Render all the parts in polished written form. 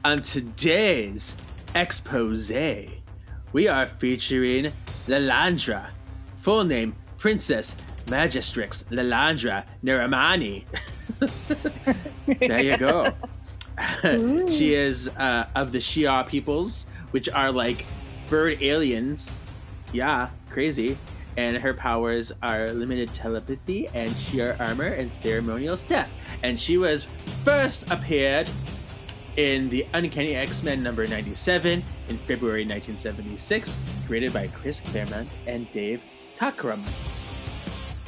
On today's expose, we are featuring Lilandra, full name Princess Magistrix Lilandra Neramani. There you go. She is of the Shia peoples, which are like bird aliens. Yeah, crazy. And her powers are limited telepathy and sheer armor and ceremonial stuff. And she was first appeared in the Uncanny X-Men number 97 in February 1976, created by Chris Claremont and Dave Cockrum.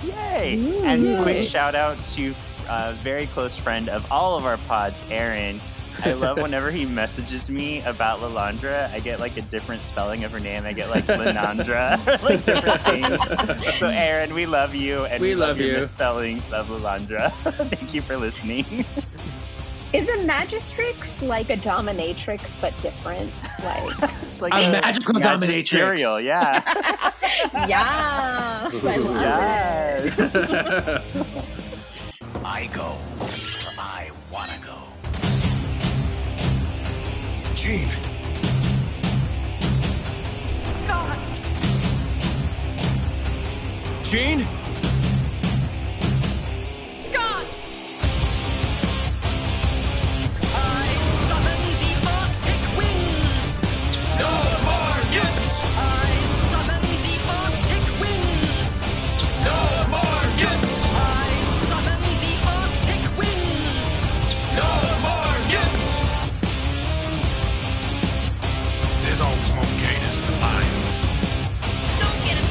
Yay! And quick shout out to a very close friend of all of our pods, Aaron. I love whenever he messages me about Lilandra, I get like a different spelling of her name. I get like Linandra, like different things. So Aaron, we love you, and we love your misspellings of Lilandra. Thank you for listening. Is a magistrix like a dominatrix but different? It's like a magical dominatrix. Yeah. Yes, I love it. I go where I wanna go. Jean. Scott. Jean? Scott. I summon the Arctic winds. No more mutants! I summon the Arctic winds. No more mutants! I summon the Arctic winds. No more mutants! There's always more gators in the bayou. Don't get a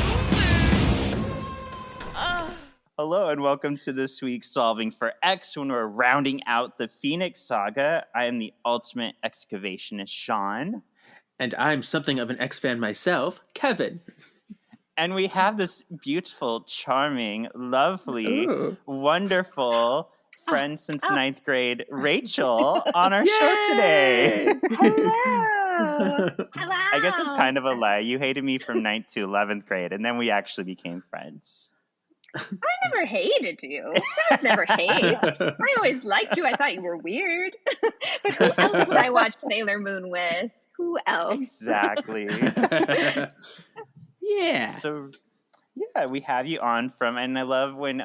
boomer. Hello and welcome to this week's Solving for X when we're rounding out the Phoenix Saga. I am the ultimate excavationist, Shawn. And I'm something of an X-fan myself, Kevin. And we have this beautiful, charming, lovely, Ooh. wonderful friend since ninth grade, Rachael, on our show today. Hello. Hello. I guess it's kind of a lie. You hated me from 9th to 11th grade, and then we actually became friends. I never hated you. That was never hate. I always liked you. I thought you were weird. But who else would I watch Sailor Moon with? Who else? Exactly. Yeah. So, yeah, we have you on from, and I love when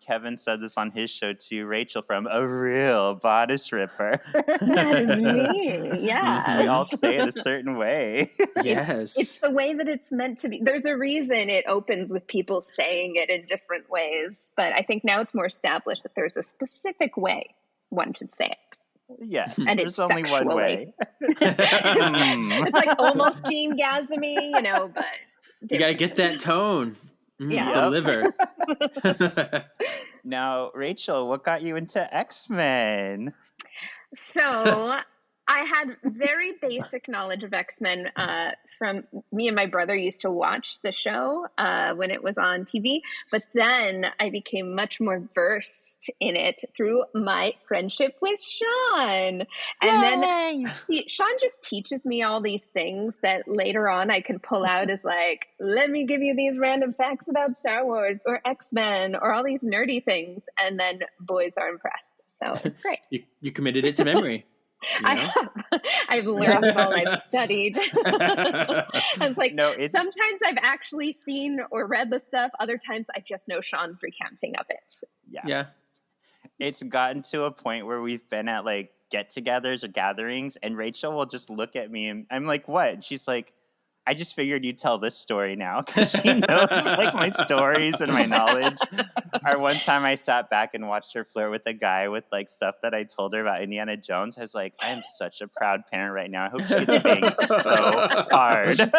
Kevin said this on his show too, Rachael from A Real Bodice Ripper. That is me. Yeah. We all say it a certain way. Yes. It's the way that it's meant to be. There's a reason it opens with people saying it in different ways, but I think now it's more established that there's a specific way one should say it. Yes, And there's it's only one way. It's like almost Gene-gasmy, but You gotta get that tone. Yeah. Deliver. Now, Rachael, what got you into X-Men? So I had very basic knowledge of X-Men from me and my brother used to watch the show when it was on TV. But then I became much more versed in it through my friendship with Shawn. And then Shawn just teaches me all these things that later on I can pull out as like, let me give you these random facts about Star Wars or X-Men or all these nerdy things. And then boys are impressed. So it's great. You committed it to memory. I've learned it all. I've studied. It's like sometimes I've actually seen or read the stuff. Other times I just know Shawn's recounting of it. Yeah. It's gotten to a point where we've been at like get-togethers or gatherings, and Rachael will just look at me, and I'm like, "What?" And she's like, I just figured you'd tell this story now because she knows like my stories and my knowledge. Or one time I sat back and watched her flirt with a guy with like stuff that I told her about Indiana Jones. I was like, I am such a proud parent right now. I hope she gets banged so hard. Because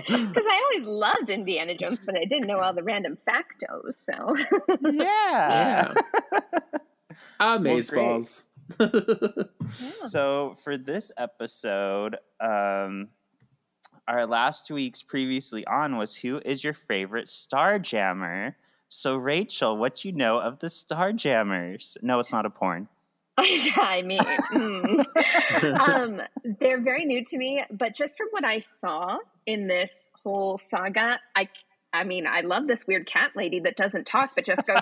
I always loved Indiana Jones, but I didn't know all the random factos. So yeah. Amazeballs. So for this episode, our last week's previously on was who is your favorite Starjammer? So Rachael, what do you know of the Starjammers? No, it's not a porn. I mean, they're very new to me, but just from what I saw in this whole saga, I mean, I love this weird cat lady that doesn't talk, but just goes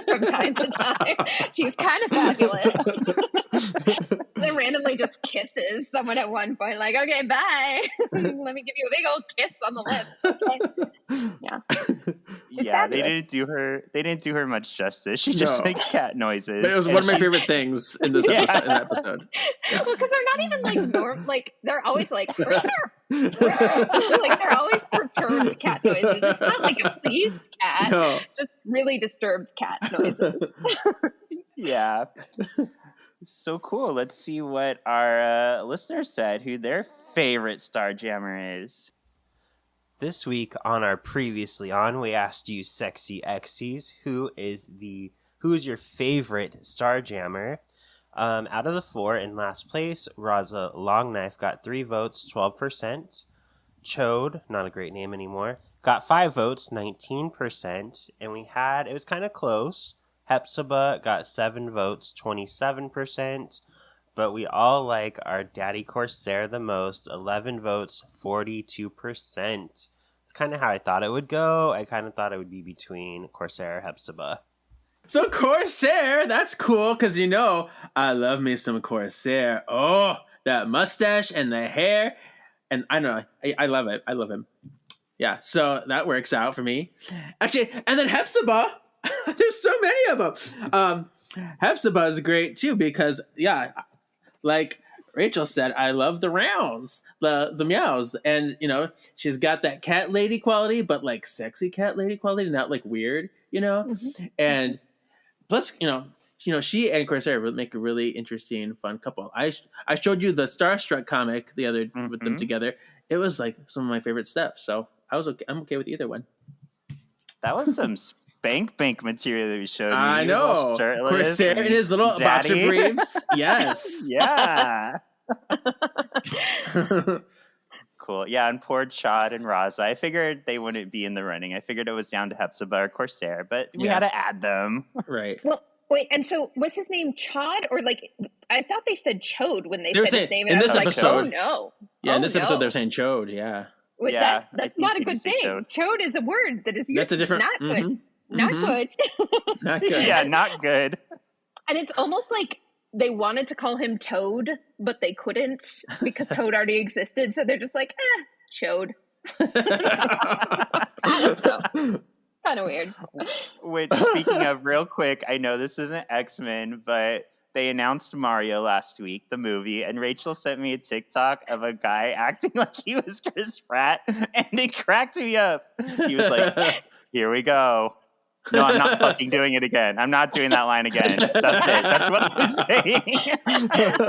from time to time. She's kind of fabulous. randomly just kisses someone at one point, like, okay, bye. Let me give you a big old kiss on the lips. Okay. Yeah. Yeah, they fabulous. didn't do her much justice. She just No. makes cat noises. But it was and one of my she's- favorite things in this Yeah. episode. In that episode. Well, because they're not even like like they're always like like they're always perturbed cat noises. It's not like a pleased cat, No. just really disturbed cat noises. Yeah. So cool. Let's see what our listeners said, who their favorite Starjammer is. This week on our Previously On, we asked you sexy X's, who is your favorite Starjammer? Out of the 4, in last place, Raza Longknife got 3 votes, 12%. Chode, not a great name anymore, got 5 votes, 19%. And it was kind of close. Hepzibah got 7 votes, 27%. But we all like our Daddy Corsair the most, 11 votes, 42%. It's kind of how I thought it would go. I kind of thought it would be between Corsair and Hepzibah. So Corsair, that's cool, because I love me some Corsair. Oh, that mustache and the hair. And I know, I love it. I love him. Yeah, so that works out for me. Actually, and then Hepzibah, there's so many of them. Hepzibah is great too, because, yeah, like Rachel said, I love the rounds, the meows. And, she's got that cat lady quality, but like sexy cat lady quality, not like weird, Mm-hmm. And plus, she and Corsair make a really interesting, fun couple. I showed you the Starstruck comic the other with them together. It was like some of my favorite stuff. So I'm okay with either one. That was some spank bank material that we showed me. I know. Corsair in his little boxer briefs. Yes. Yeah. Cool. Yeah, and poor Chad and Raza. I figured they wouldn't be in the running. I figured it was down to Hepzibah or Corsair, but we had to add them. Right. Well, wait, and so was his name Chod, or like I thought they said Chode when they were said saying, his name, in and I this was episode, like, oh no. Yeah, in this episode no. they're saying Chode. Yeah. Wait, Yeah, that's I not a think they good say thing. chode. Chode is a word that is used. That's a different. Not good. Mm-hmm. Not good. Not good. Yeah, not good. And it's almost like they wanted to call him Toad, but they couldn't because Toad already existed. So they're just like, Chode. Kind of weird. Which, speaking of, real quick, I know this isn't X-Men, but they announced Mario last week, the movie, and Rachel sent me a TikTok of a guy acting like he was Chris Pratt, and it cracked me up. He was like, here we go. No, I'm not fucking doing it again. I'm not doing that line again. That's it. That's what they're saying. Like,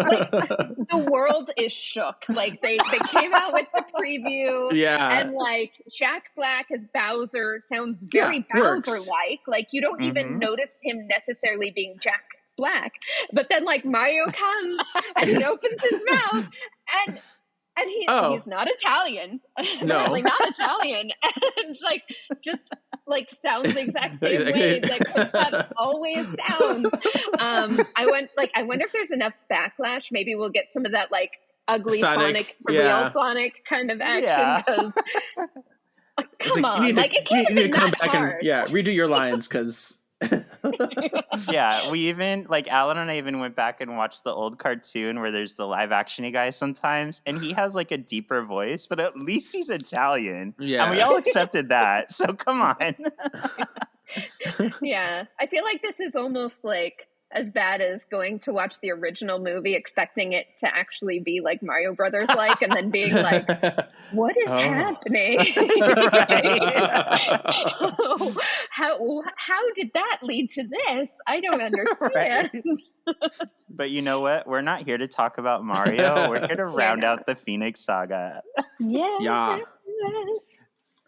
the world is shook. Like they came out with the preview. Yeah. And like Jack Black as Bowser sounds very works. Bowser-like. Like you don't even notice him necessarily being Jack Black. But then like Mario comes and he opens his mouth and he's not Italian. No. Apparently not Italian. And like just like sounds the exact same way like Chris Pratt always sounds. I wonder if there's enough backlash. Maybe we'll get some of that like ugly Sonic for real Sonic kind of action. Because come on, it can't have been that hard. And redo your lines because. Yeah, we even Alan and I even went back and watched the old cartoon where there's the live actiony guy sometimes, and he has like a deeper voice, but at least he's Italian. Yeah, and we all accepted that. So come on. Yeah, I feel like this is almost like as bad as going to watch the original movie expecting it to actually be like Mario Brothers like, and then being like, what is happening? How did that lead to this? I don't understand. Right. But you know what? We're not here to talk about Mario. We're here to round out the Phoenix Saga. Yeah.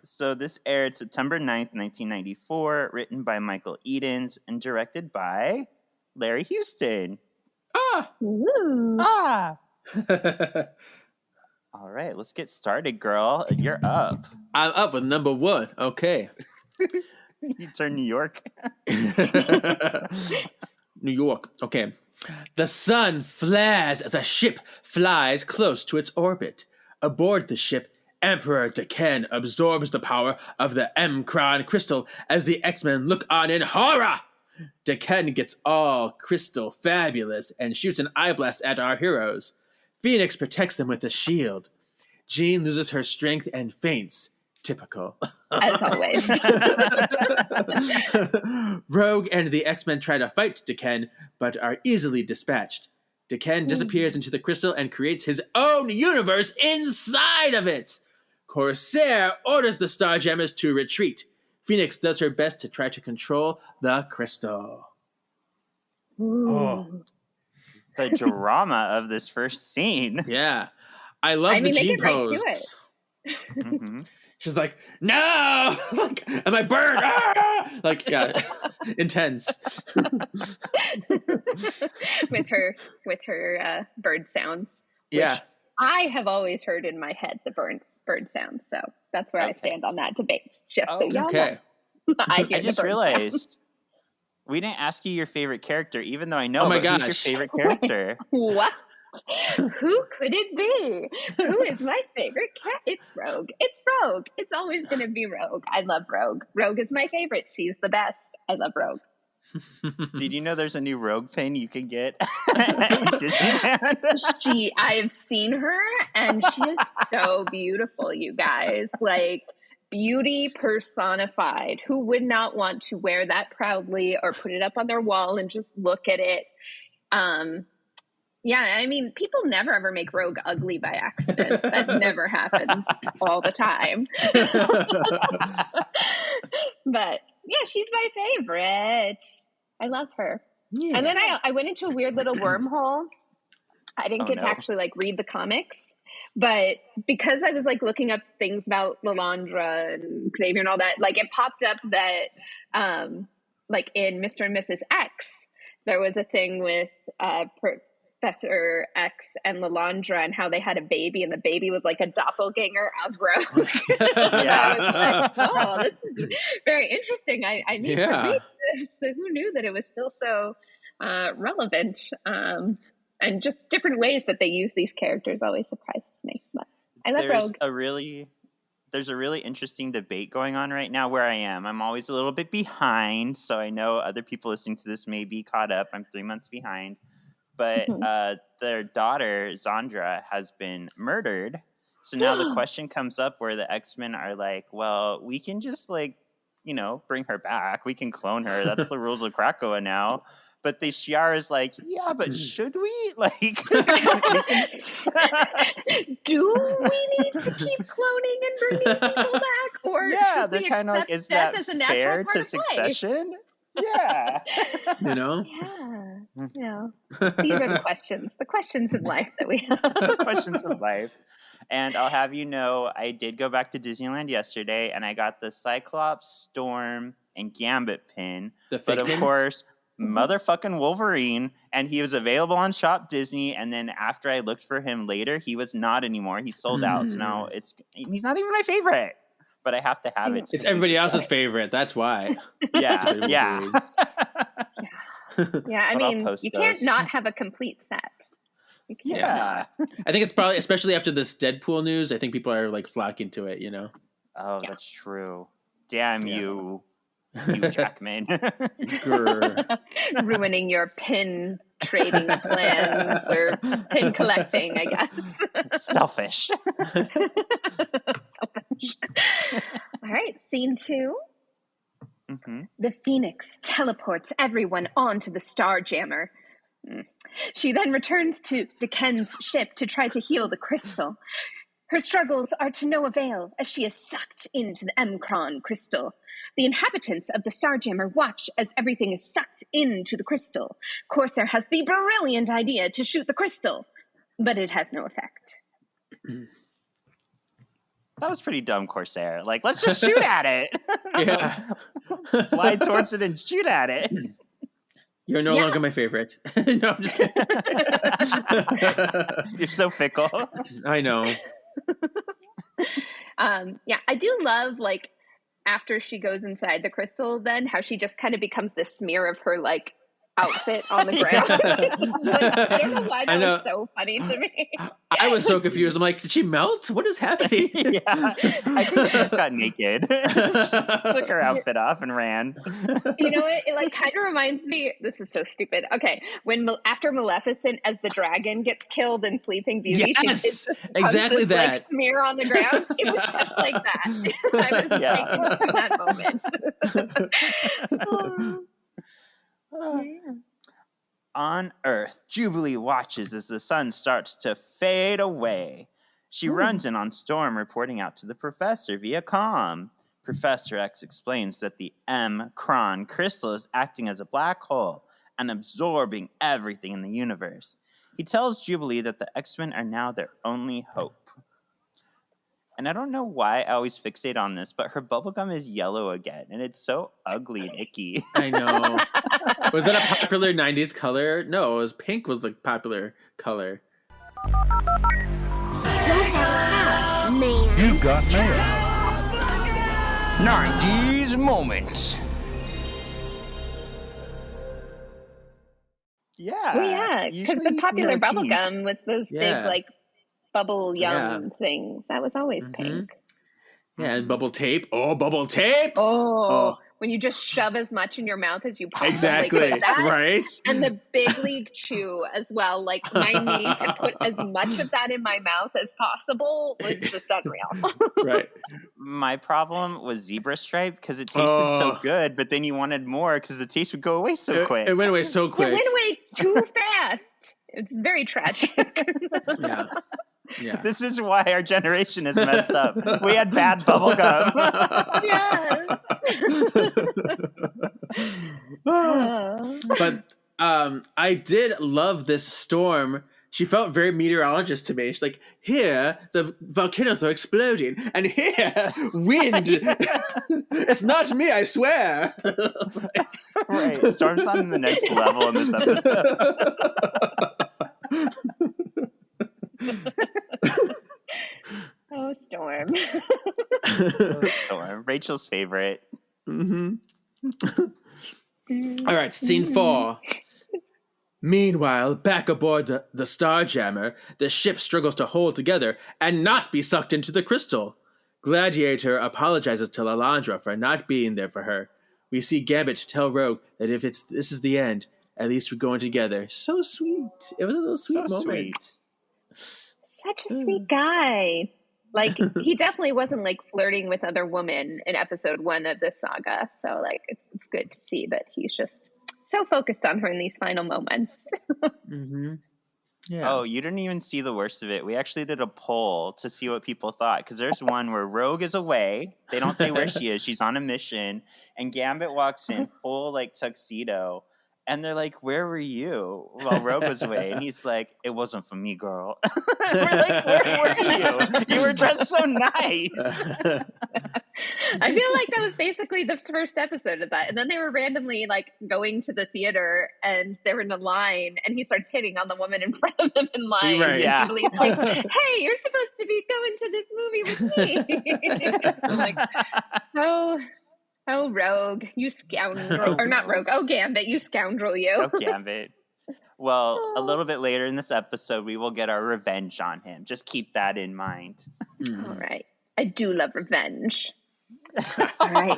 So this aired September 9th, 1994, written by Michael Edens and directed by Larry Houston. Ooh. All right, let's get started, girl. You're up. I'm up with number 1. Okay. You turn New York. New York. Okay. The sun flares as a ship flies close to its orbit. Aboard the ship, Emperor Deken absorbs the power of the M-Cron crystal as the X-Men look on in horror. Deken gets all crystal fabulous and shoots an eye blast at our heroes. Phoenix protects them with a shield. Jean loses her strength and faints. Typical. As always. Rogue and the X-Men try to fight Deken, but are easily dispatched. Deken disappears into the crystal and creates his own universe inside of it. Corsair orders the Starjammers to retreat. Phoenix does her best to try to control the crystal. Ooh. The drama of this first scene. Yeah. I love the they Jean get right pose. to it. Mm-hmm. She's like, no! Like, am I burned? Ah! Like, yeah, intense. with her bird sounds. Yeah. I have always heard in my head the bird sounds, so that's where I stand on that debate. Just so y'all Okay. know. I hear I just the bird realized sounds. we didn't ask you your favorite character, even though I know. Oh my but who's gosh. your favorite character? What? Who could it be? Who is my favorite cat? It's Rogue. It's Rogue. It's always going to be Rogue. I love Rogue. Rogue is my favorite. She's the best. I love Rogue. Did you know there's a new Rogue pin you can get at Disneyland? I've seen her, and she is so beautiful, you guys. Like, beauty personified. Who would not want to wear that proudly or put it up on their wall and just look at it? Yeah, I mean, people never ever make Rogue ugly by accident. That never happens all the time. But yeah, she's my favorite. I love her. Yeah. And then I went into a weird little wormhole. I didn't get to no. actually like read the comics, but because I was like looking up things about Lilandra and Xavier and all that, like it popped up that like in Mr. and Mrs. X, there was a thing with Professor X and Lilandra and how they had a baby, and the baby was like a doppelganger of Rogue. I was like, oh, this is very interesting. I need to read this. So who knew that it was still so relevant? And just different ways that they use these characters always surprises me. But I love Rogue. There's a really interesting debate going on right now where I am. I'm always a little bit behind, so I know other people listening to this may be caught up. I'm 3 months behind. But their daughter, Zandra, has been murdered. So now the question comes up where the X-Men are like, well, we can just like, bring her back. We can clone her. That's the rules of Krakoa now. But the Shiara's like, yeah, but should we? Like, do we need to keep cloning and bringing people back? Or yeah, they're kind of like, is that fair to succession? Yeah. Yeah. These are the questions in life that we have. The questions of life. And I'll have you know, I did go back to Disneyland yesterday, and I got the Cyclops, Storm, and Gambit pin. But of course, motherfucking Wolverine, and he was available on Shop Disney, and then after I looked for him later, he was not anymore. He sold out, so now he's not even my favorite. But I have to have it. It's everybody else's favorite. That's why. Yeah. Yeah, I mean, you can't not have a complete set. Yeah. I think it's probably, especially after this Deadpool news, I think people are like flocking to it, Oh, that's true. Damn you, Jackman. Ruining your pin trading plans or pin collecting, I guess. Selfish. All right, scene 2. Mm-hmm. The Phoenix teleports everyone onto the Starjammer. She then returns to Deken's ship to try to heal the crystal. Her struggles are to no avail as she is sucked into the Mcron crystal. The inhabitants of the Starjammer watch as everything is sucked into the crystal. Corsair has the brilliant idea to shoot the crystal, but it has no effect. That was pretty dumb, Corsair. Like, let's just shoot at it. Yeah. Let's fly towards it and shoot at it. You're no longer my favorite. No, I'm just kidding. You're so fickle. I know. I do love, like, after she goes inside the crystal, then how she just kind of becomes this smear of her, like, outfit on the ground. I don't know why that was so funny to me. I was so confused. I'm like, did she melt? What is happening? Yeah, I think she just got naked. She just took her outfit off and ran. You know what? It like kind of reminds me. This is so stupid. Okay, when after Maleficent as the dragon gets killed in Sleeping Beauty, yes, exactly this, that. like, smear on the ground. It was just like that. I was taken to that moment. On Earth, Jubilee watches as the sun starts to fade away. She runs in on Storm, reporting out to the professor via comm. Professor X explains that the M-Cron crystal is acting as a black hole and absorbing everything in the universe. He tells Jubilee that the X-Men are now their only hope. And I don't know why I always fixate on this, but her bubblegum is yellow again, and it's so ugly and icky. I know. Was that a popular 90s color? No, it was pink was the popular color. You got mail. 90s moments. Yeah. Well, yeah, because the popular bubblegum was those big, like, bubble yum things. That was always pink. Yeah, and bubble tape. Oh, bubble tape! Oh, when you just shove as much in your mouth as you possibly exactly. could. That, right? And the big league chew as well. Like, my need to put as much of that in my mouth as possible was just unreal. Right. My problem was Zebra Stripe because it tasted so good, but then you wanted more because the taste would go away so quick. It went away so quick. It went away too fast. It's very tragic. Yeah. Yeah. This is why our generation is messed up. We had bad bubble gum. But I did love this Storm. She felt very meteorologist to me. She's like, here, the volcanoes are exploding, and here, wind. It's not me, I swear. Right. Storm's on the next level in this episode. Oh, Storm. Storm. Rachel's favorite. Mm-hmm. All right, scene 4. Meanwhile, back aboard the Starjammer, the ship struggles to hold together and not be sucked into the crystal. Gladiator apologizes to Lalandra for not being there for her. We see Gambit tell Rogue that if this is the end, at least we're going together. So sweet. It was a little sweet moment. Sweet. Such a sweet guy. Like, he definitely wasn't, like, flirting with other women in episode 1 of this saga. So, like, it's good to see that he's just so focused on her in these final moments. Mm-hmm. Yeah. Oh, you didn't even see the worst of it. We actually did a poll to see what people thought. Because there's one where Rogue is away. They don't say where she is. She's on a mission. And Gambit walks in full, like, tuxedo. And they're like, where were you while Rogue was away? And he's like, it wasn't for me, girl. We're like, where were you? You were dressed so nice. I feel like that was basically the first episode of that. And then they were randomly, like, going to the theater and they were in a line and he starts hitting on the woman in front of them in line. Right. Yeah. He's like, hey, you're supposed to be going to this movie with me. I'm like, oh, Rogue, you scoundrel. Or not Rogue. Oh, Gambit, you scoundrel, you. Oh, Gambit. Well, a little bit later in this episode, we will get our revenge on him. Just keep that in mind. All right. I do love revenge. All right.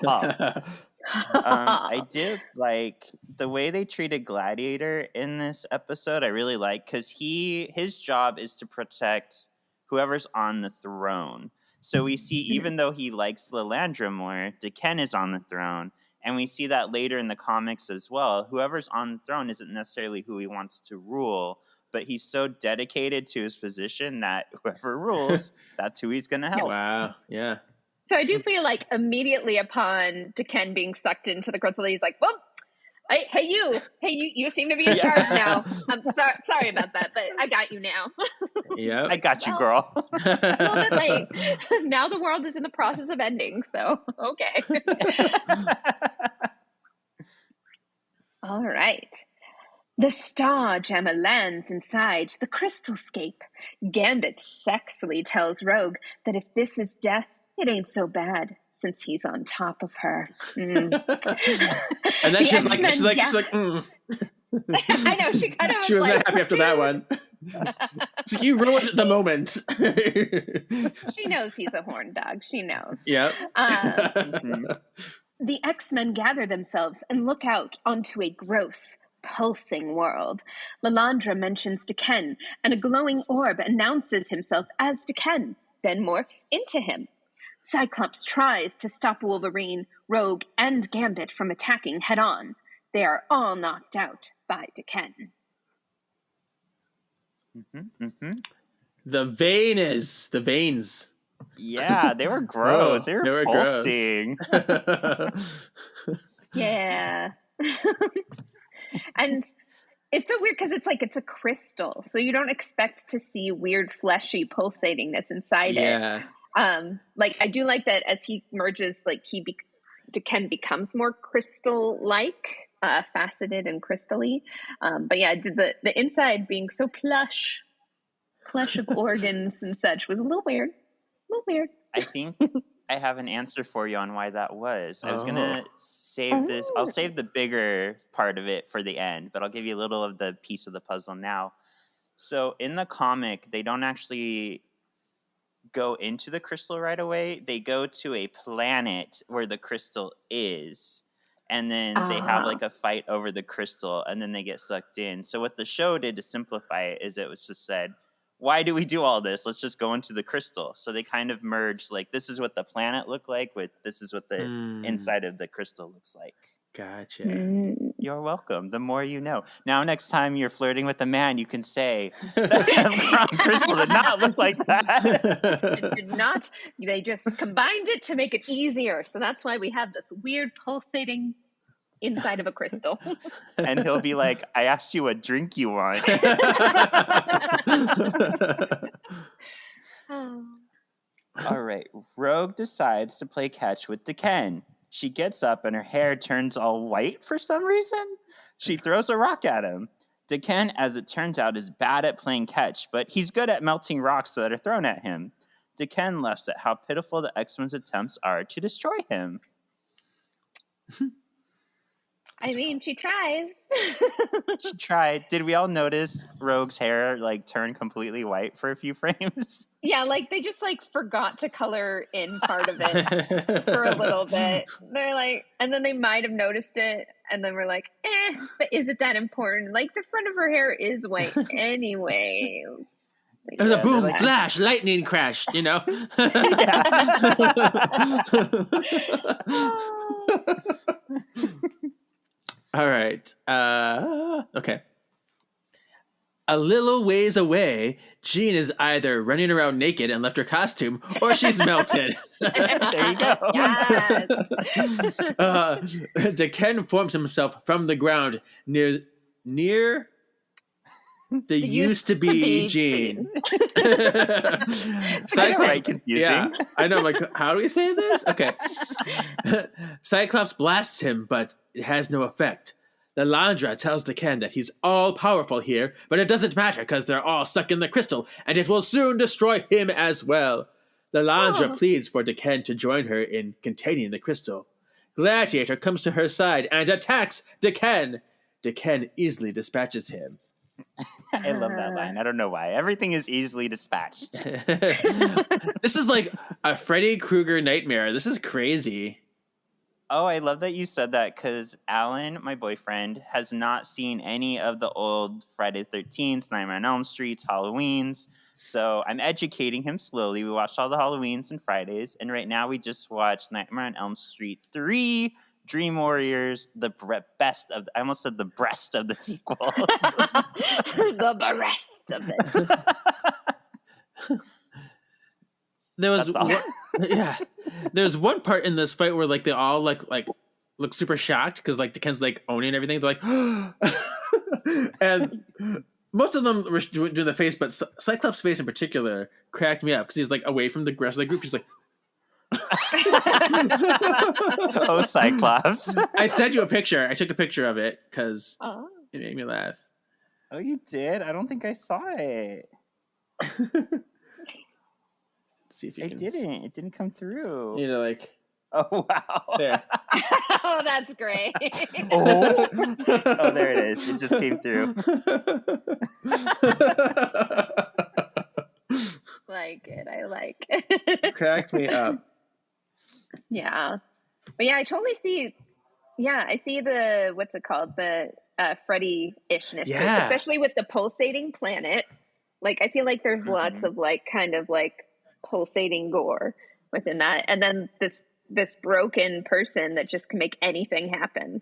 I did like the way they treated Gladiator in this episode. I really like because his job is to protect whoever's on the throne. So we see, even though he likes Lilandra more, D'Ken is on the throne. And we see that later in the comics as well. Whoever's on the throne isn't necessarily who he wants to rule, but he's so dedicated to his position that whoever rules, that's who he's going to help. Wow. Yeah. So I do feel like immediately upon D'Ken being sucked into the crystal, he's like, well, hey, you seem to be in charge now. I'm sorry about that, but I got you now. Yeah, I got you, girl. A little bit late. Now the world is in the process of ending, so okay. All right. The Starjammer lands inside the crystalscape. Gambit sexily tells Rogue that if this is death, it ain't so bad since he's on top of her. And then she's like, I know, she kind of She was like, not happy after that one. She's like, you ruined the moment. She knows he's a horn dog. She knows. Yep. The X-Men gather themselves and look out onto a gross, pulsing world. Lalandra mentions Deken, and a glowing orb announces himself as Deken, then morphs into him. Cyclops tries to stop Wolverine, Rogue, and Gambit from attacking head-on. They are all knocked out by Deken. The veins. Yeah, they were gross. Oh, they were they were pulsing. Yeah. And it's so weird because it's like it's a crystal, so you don't expect to see weird fleshy pulsatingness inside it. Like I do like that as he merges, like Deken becomes more crystal-like, faceted and crystally. But yeah, the inside being so plush of organs and such was a little weird. I think I have an answer for you on why that was. I was gonna save this. I'll save the bigger part of it for the end, but I'll give you a little of the piece of the puzzle now. So in the comic, they don't actually go into the crystal right away. They go to a planet where the crystal is, and then they have like a fight over the crystal, and then they get sucked in. So what the show did to simplify it is it was just said, why do we do all this? Let's just go into the crystal. So they kind of merged, like, this is what the planet looked like with this is what the inside of the crystal looks like. Gotcha. You're welcome. The more you know. Now, next time you're flirting with a man, you can say, that crystal did not look like that. It did not. They just combined it to make it easier. So that's why we have this weird pulsating inside of a crystal. And he'll be like, I asked you what drink you want. All right. Rogue decides to play catch with Deken. She gets up and her hair turns all white for some reason. She throws a rock at him. Deken, as it turns out, is bad at playing catch, but he's good at melting rocks that are thrown at him. Deken laughs at how pitiful the X-Men's attempts are to destroy him. I mean, she tries. She tried. Did we all notice Rogue's hair like turn completely white for a few frames? Yeah, like they just like forgot to color in part of it for a little bit. They're like, and then they might have noticed it, and then we're like, but is it that important? Like the front of her hair is white anyways. It was a boom, flash, lightning crash, you know? All right. Okay. A little ways away, Jean is either running around naked and left her costume, or she's melted. There you go. Yes. Deken forms himself from the ground near the used to be Jean. Right, confusing. Yeah, I know. I'm like, how do we say this? Okay. Cyclops blasts him, but it has no effect. Lalandra tells Deken that he's all powerful here, but it doesn't matter because they're all stuck in the crystal, and it will soon destroy him as well. Lalandra pleads for Deken to join her in containing the crystal. Gladiator comes to her side and attacks Deken. Deken easily dispatches him. I love that line. I don't know why. Everything is easily dispatched. This is like a Freddy Krueger nightmare. This is crazy. Oh, I love that you said that because Alan, my boyfriend, has not seen any of the old Friday the 13th, Nightmare on Elm Street, Halloweens. So I'm educating him slowly. We watched all the Halloweens and Fridays, and right now we just watched Nightmare on Elm Street 3, Dream Warriors, the best of I almost said the breast of the sequels. The breast of it. There was one part in this fight where like they all like look super shocked because like Deken's like owning everything. They're like, and most of them were doing the face, but Cyclops' face in particular cracked me up because he's like away from the rest of the group. He's like, oh, Cyclops! I sent you a picture. I took a picture of it because it made me laugh. Oh, you did? I don't think I saw it. See if you It didn't come through. You know, like, Oh, wow. There. Oh, that's great. Oh. Oh, there it is. It just came through. Like it. I like it. Cracks me up. Yeah. But yeah, I totally see. Yeah, I see the, what's it called? The Freddy-ishness. to it, Yeah. especially with the pulsating planet. Like, I feel like there's lots of like, kind of like pulsating gore within that. And then this broken person that just can make anything happen.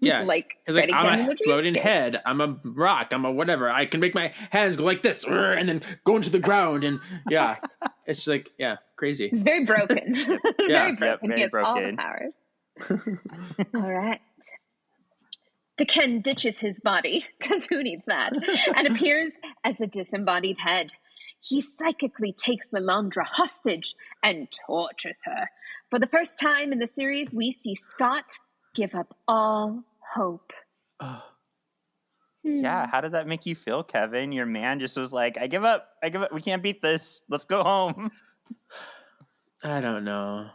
Yeah. Like, It's like, Freddy I'm can in a the floating dreamscape. head. I'm a rock. I'm a whatever. I can make my hands go like this and then go into the ground. And yeah, it's like, yeah, crazy. He's very broken. Yeah. Very broken. very He has all the broken. powers. All right. Deken ditches his body, because who needs that, and appears as a disembodied head. He psychically takes Lalandra hostage and tortures her. For the first time in the series, we see Scott give up all hope. Oh, Yeah, how did that make you feel, Kevin? Your man just was like, I give up. We can't beat this. Let's go home. I don't know.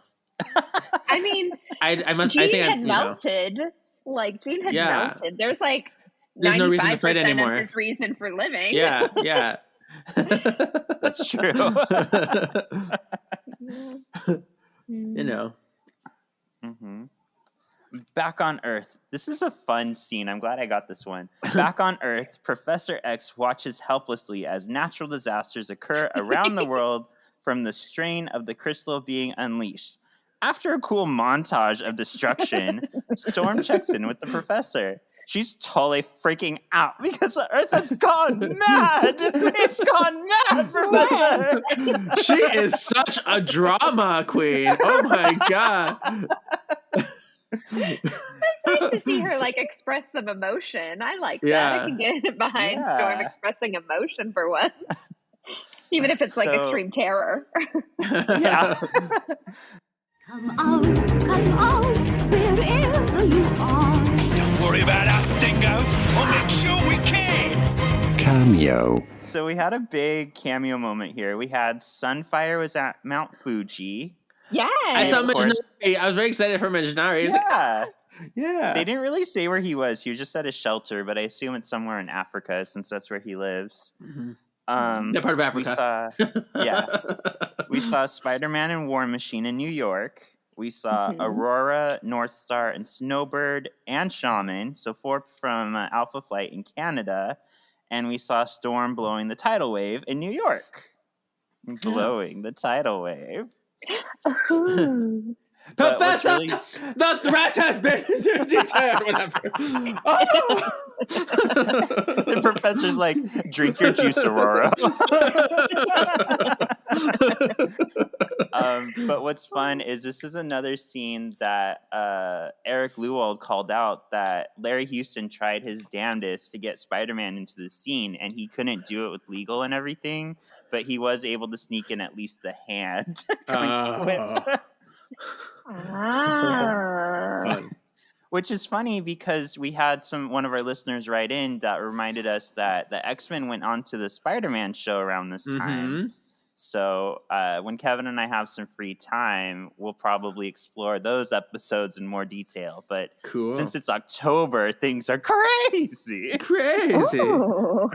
I mean, I must. Gene I think had melted. Like, Gene had Yeah. melted. There's like There's no reason to 95% fight anymore. of his reason for living. Yeah, yeah. That's true. You know. Mm-hmm. Back on Earth. This is a fun scene. I'm glad I got this one. Back on Earth, Professor X watches helplessly as natural disasters occur around the world from the strain of the crystal being unleashed. After a cool montage of destruction, Storm checks in with the professor. She's totally freaking out because Earth has gone mad. It's gone mad, Professor. She is such a drama queen. Oh my god. It's nice to see her like express some emotion. I like that. Yeah. I can get behind Yeah. Storm expressing emotion for once. Even if it's like So- extreme terror. Yeah. Come out, wherever you are. Don't worry about us, Dingo. We'll make sure we can. Cameo. So we had a big cameo moment here. We had Sunfire was at Mount Fuji. Yeah. I saw of course- Imaginary. I was very excited for Imaginary. It's like, Yeah. yeah. They didn't really say where he was. He was just at a shelter, but I assume it's somewhere in Africa since that's where he lives. Mhm. That part of Africa. We saw Spider-Man and War Machine in New York. We saw Aurora, North Star, and Snowbird, and Shaman. So 4 from Alpha Flight in Canada. And we saw Storm blowing the tidal wave in New York. Blowing the tidal wave. Ooh. But what's Professor, really- the threat has been deterred. Whatever. Oh! The professor's like, drink your juice, Aurora. But what's fun is this is another scene that Eric Lewald called out, that Larry Houston tried his damnedest to get Spider-Man into the scene, and he couldn't do it with legal and everything, but he was able to sneak in at least the hand. Fun. Which is funny because we had one of our listeners write in that reminded us that the X-Men went on to the Spider-Man show around this time. So when Kevin and I have some free time, we'll probably explore those episodes in more detail. But Cool. since it's October, things are crazy. Crazy. Ooh.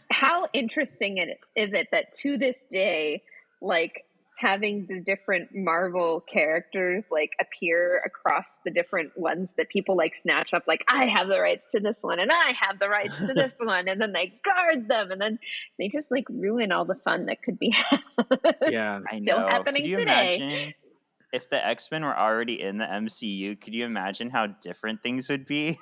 How interesting is it that to this day, like, having the different Marvel characters like appear across the different ones that people like snatch up, like, I have the rights to this one and I have the rights to this one, and then they guard them and then they just like ruin all the fun that could be Yeah. I Still know. happening Could you today. imagine if the X-Men were already in the MCU? Could you imagine how different things would be?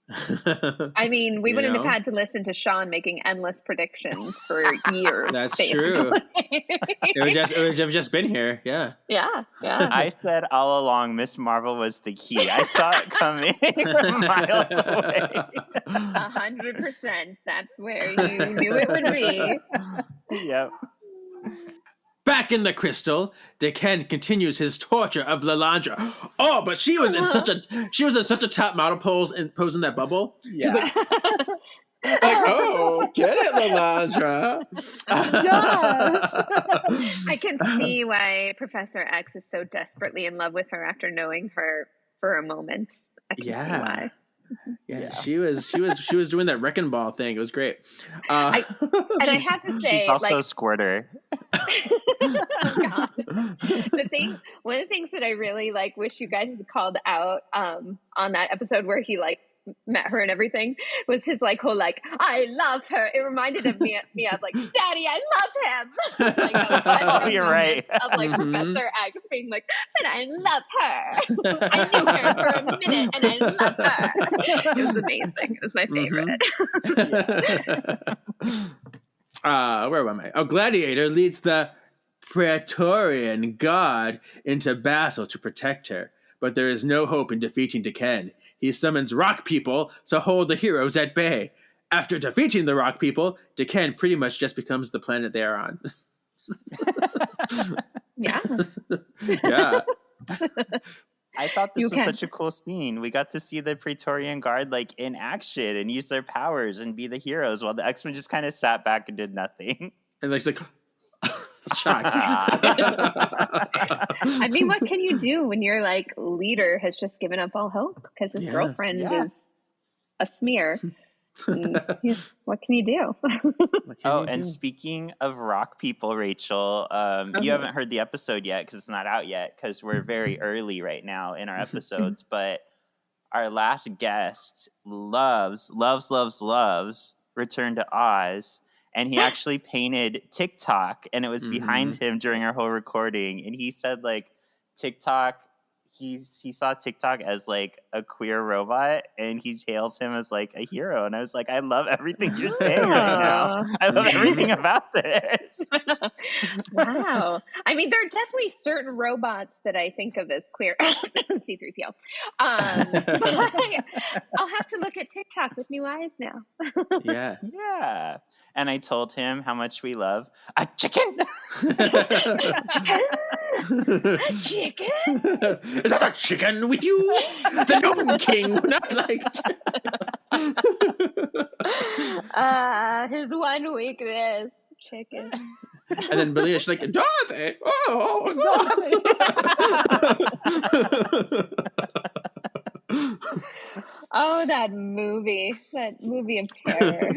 I mean, we You wouldn't know? have had to listen to Shawn making endless predictions for years. That's basically. true. It would have just been here. Yeah. Yeah. I said all along Miss Marvel was the key. I saw it coming from miles away. 100%. That's where you knew it would be. Yep. Back in the crystal, Deken continues his torture of Lalandra. Oh, but she was in such a top model pose in that bubble. Yeah. Like, oh, get it, Lilandra. I can see why Professor X is so desperately in love with her after knowing her for a moment. I can see why. Yeah, she was doing that wrecking ball thing. It was great. I have to say, she's also a squirter. Oh God. One of the things that I really wish you guys had called out on that episode where he met her and everything was his whole I love her. It reminded me of Daddy, I love him. You're right. Of Professor X being but I love her. I knew her for a minute and I love her. It was amazing. It was my favorite. Where am I? Gladiator leads the Praetorian Guard into battle to protect her, but there is no hope in defeating Decken. He summons rock people to hold the heroes at bay. After defeating the rock people, Decken pretty much just becomes the planet they are on. Yeah. Yeah. I thought this was such a cool scene. We got to see the Praetorian Guard in action and use their powers and be the heroes while the X-Men just kind of sat back and did nothing. And shocked. I mean, what can you do when your leader has just given up all hope because his girlfriend is a smear? What can you do? And speaking of rock people, Rachel, you haven't heard the episode yet because it's not out yet because we're very early right now in our episodes. But our last guest loves Return to Oz. And he actually painted TikTok, and it was behind him during our whole recording. And he said, TikTok, he saw TikTok as a queer robot, and he hails him as a hero. And I was I love everything you're saying right now. I love everything about this. Wow. I mean, there are definitely certain robots that I think of as queer. C-3PO. But I'll have to look at TikTok with new eyes now. Yeah. Yeah. And I told him how much we love a chicken. A chicken? Is that a chicken with you? The Gnome King would not his one weakness, chicken. And then Belinda's she's Dorothy! Oh, Dorothy! Oh, that movie of terror.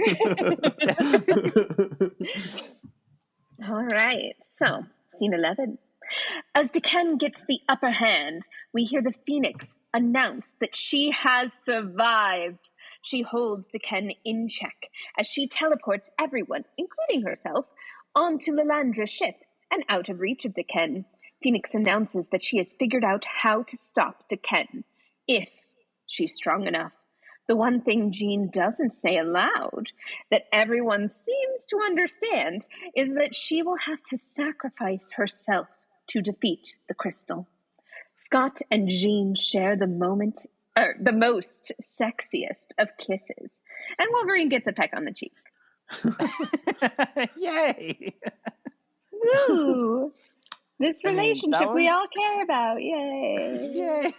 All right, so scene 11. As Decken gets the upper hand, we hear the Phoenix announce that she has survived. She holds Decken in check as she teleports everyone, including herself, onto Lilandra's ship and out of reach of Decken. Phoenix announces that she has figured out how to stop Decken, if she's strong enough. The one thing Jean doesn't say aloud, that everyone seems to understand, is that she will have to sacrifice herself to defeat the crystal. Scott and Jean share the most sexiest of kisses, and Wolverine gets a peck on the cheek. Yay! Woo! This relationship we all care about. Yay! Yay!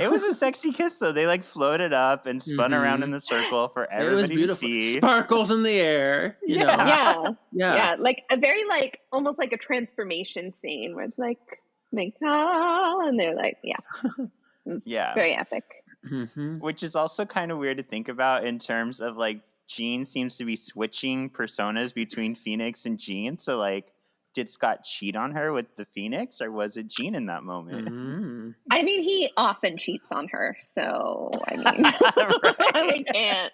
It was a sexy kiss, though. They floated up and spun around in the circle for everybody to see. Sparkles in the air. You know? Yeah. A very almost like a transformation scene where it's and they're it's very epic. Mm-hmm. Which is also kind of weird to think about in terms of Jean seems to be switching personas between Phoenix and Jean. So did Scott cheat on her with the Phoenix, or was it Jean in that moment? Mm-hmm. I mean, he often cheats on her, so I mean, we can't.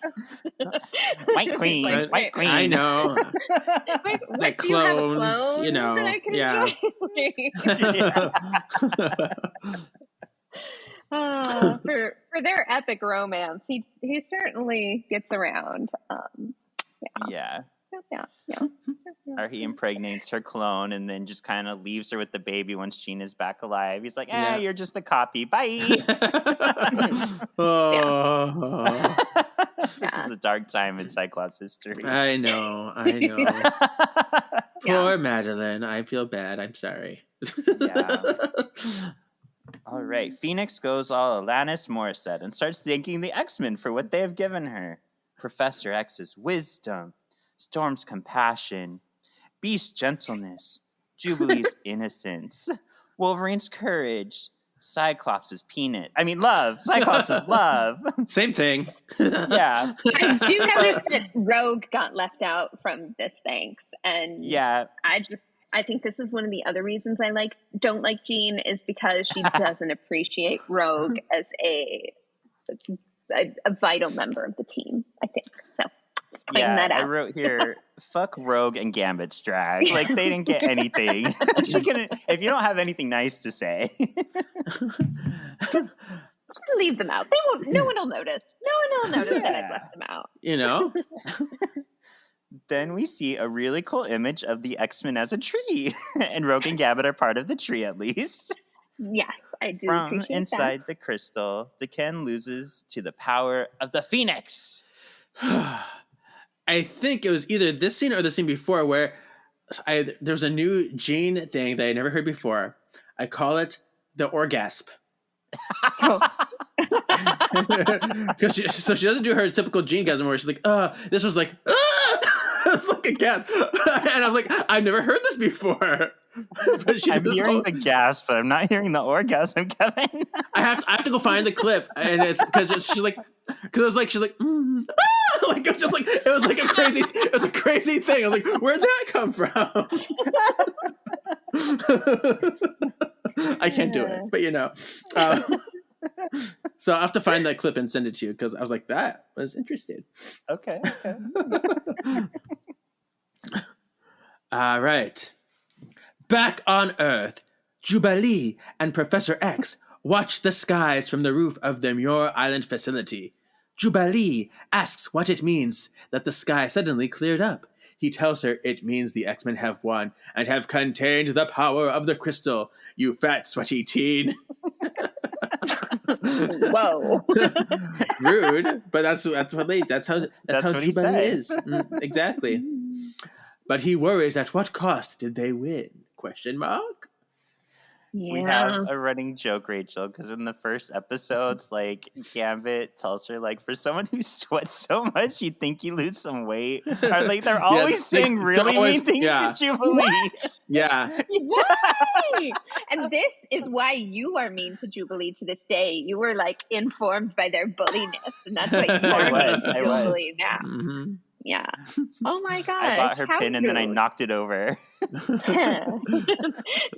White Queen, White Queen. I know. Like clones, you have a clone that I can enjoy? For their epic romance, he certainly gets around. Yeah. Yeah. Or he impregnates her clone and then just kind of leaves her with the baby once Jean is back alive. He's you're just a copy. Bye. This is a dark time in Cyclops history. I know. Poor Madeline. I feel bad. I'm sorry. Yeah. All right. Phoenix goes all Alanis Morissette and starts thanking the X-Men for what they have given her. Professor X's wisdom, Storm's compassion, Beast's gentleness, Jubilee's innocence, Wolverine's courage, Cyclops' peanut. I mean, love. Cyclops' love. Same thing. Yeah. I do notice that Rogue got left out from this thanks. And Yeah. I think this is one of the other reasons I don't like Jean is because she doesn't appreciate Rogue as a vital member of the team, I think. So just pointing that out. I wrote here, fuck Rogue and Gambit's drag. Like, they didn't get anything. If you don't have anything nice to say. Just leave them out. No one will notice. No one will notice that I've left them out. You know? Then we see a really cool image of the X-Men as a tree. And Rogue and Gambit are part of the tree, at least. Yes, I do From appreciate inside that. the crystal, Decan loses to the power of the Phoenix. I think it was either this scene or the scene before where there's a new Jean thing that I never heard before. I call it the orgasp. Because she doesn't do her typical Jean-gasm where she's like, this was like, it was like a gasp. And I was like, I've never heard this before. But I'm hearing the gasp, but I'm not hearing the orgasm, Kevin. I have to go find the clip, and it's because she's like, she's like, like it was a crazy thing. I was like, where'd that come from? I can't do it, but so I have to find that clip and send it to you because I was like, that was interesting. Okay. All right. Back on Earth, Jubilee and Professor X watch the skies from the roof of their Muir Island facility. Jubilee asks what it means that the sky suddenly cleared up. He tells her it means the X-Men have won and have contained the power of the crystal. You fat, sweaty teen. Whoa. Rude, but that's how what he Jubilee said. is. Exactly. But he worries at what cost did they win? Question mark? Yeah. We have a running joke, Rachel, because in the first episodes, like, Gambit tells her, like, for someone who sweats so much, you'd think you lose some weight. Or, like, they're always saying really mean things to Jubilee. What? Yeah. Why? And this is why you are mean to Jubilee to this day. You were like informed by their bulliness, and that's why you are mean to Jubilee now. Mm-hmm. Yeah. Oh my god. I bought her pin and then I rude. knocked it over.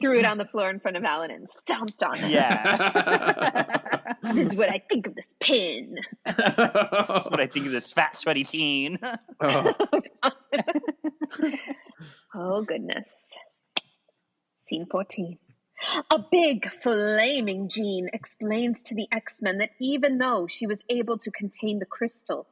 Threw it on the floor in front of Alan and stomped on it. Yeah. This is what I think of this pin. That's what I think of this fat, sweaty teen. Oh, goodness. Scene 14. A big, flaming Jean explains to the X-Men that even though she was able to contain the crystal,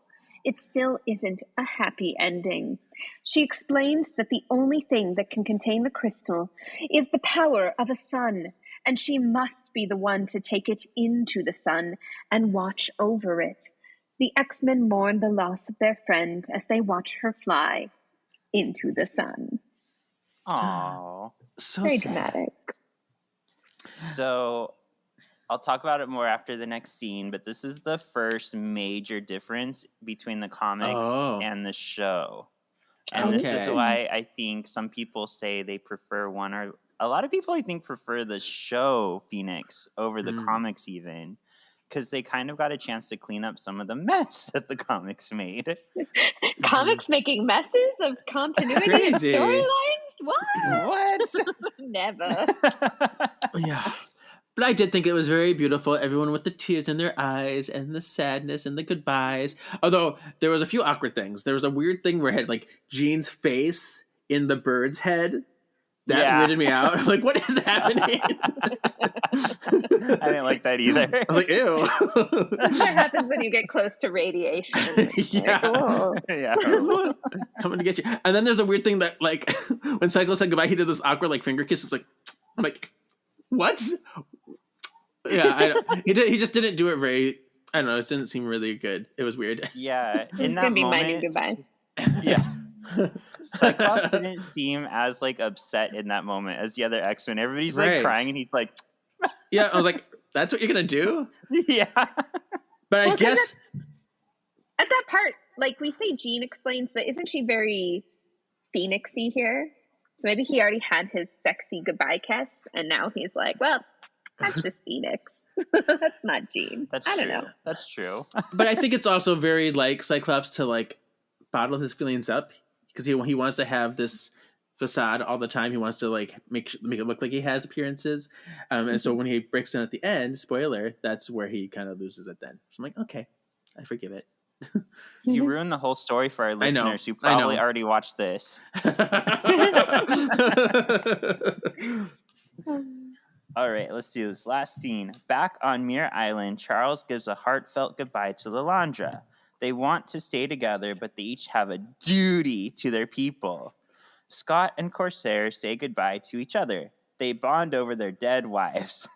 it still isn't a happy ending. She explains that the only thing that can contain the crystal is the power of a sun, and she must be the one to take it into the sun and watch over it. The X-Men mourn the loss of their friend as they watch her fly into the sun. Aww. So Very sad. dramatic. So I'll talk about it more after the next scene, but this is the first major difference between the comics and the show. And this is why I think some people say they prefer one, or a lot of people I think prefer the show Phoenix over the comics even, because they kind of got a chance to clean up some of the mess that the comics made. Comics making messes of continuity and Crazy. storylines? What? Never. Yeah. But I did think it was very beautiful. Everyone with the tears in their eyes and the sadness and the goodbyes. Although there was a few awkward things. There was a weird thing where it had like Jean's face in the bird's head. That weirded me out. I'm like, what is happening? I didn't like that either. I was like, ew. That's what happens when you get close to radiation. Yeah. Like, Yeah. Coming to get you. And then there's a weird thing that like when Cyclops said goodbye, he did this awkward like finger kiss. It's like, I'm like, what? Yeah, he just didn't do it very. I don't know. It didn't seem really good. It was weird. Yeah, It's in that gonna be my new moment, goodbye. Yeah, Cyclops didn't seem as like upset in that moment as the other X-Men. Everybody's like Right. crying, and he's like, Yeah, I was like, that's what you're gonna do? "Yeah, But I Well, 'cause guess at that part, like we say Jean explains, but isn't she very Phoenixy here? So maybe he already had his sexy goodbye kiss, and now he's like, well, that's just Phoenix. That's not Jean. I don't know. That's true. But I think it's also very like Cyclops to like bottle his feelings up because he wants to have this facade all the time. He wants to like make it look like he has appearances, and so when he breaks in at the end, spoiler, that's where he kind of loses it. Then so I'm like, okay, I forgive it. You ruined the whole story for our listeners who I know. probably already watched this. All right, let's do this. Last scene. Back on Muir Island, Charles gives a heartfelt goodbye to Lilandra. They want to stay together, but they each have a duty to their people. Scott and Corsair say goodbye to each other. They bond over their dead wives.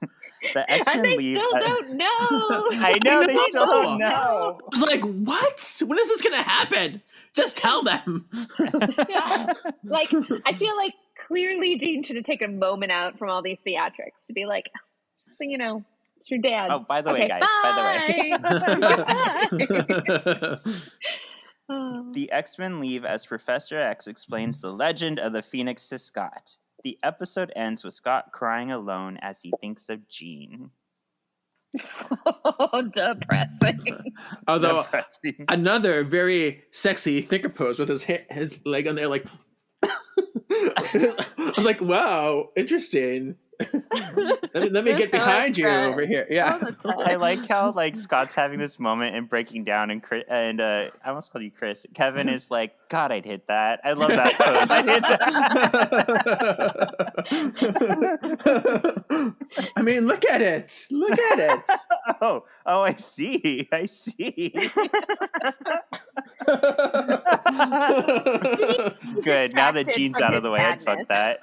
The X-Men And they leave. still don't know. I know, they still don't know. I was like, what? When is this going to happen? Just tell them. Yeah. Like, I feel like clearly Jean should have taken a moment out from all these theatrics to be like, so, you know, it's your dad. Oh, by the way, guys, The X-Men leave as Professor X explains the legend of the Phoenix to Scott. The episode ends with Scott crying alone as he thinks of Jean. Oh, depressing. Although Depressing. another very sexy thinker pose with his leg on there, like I was like, wow, interesting. let me get behind you over here. Yeah. I like how like Scott's having this moment and breaking down, and I almost called you Chris. Kevin is like, God, I'd hit that. I love that pose. I'd hit that. I mean, look at it. Look at it. Oh, I see. Good. Now that Jean's out of the way, I'd fuck that.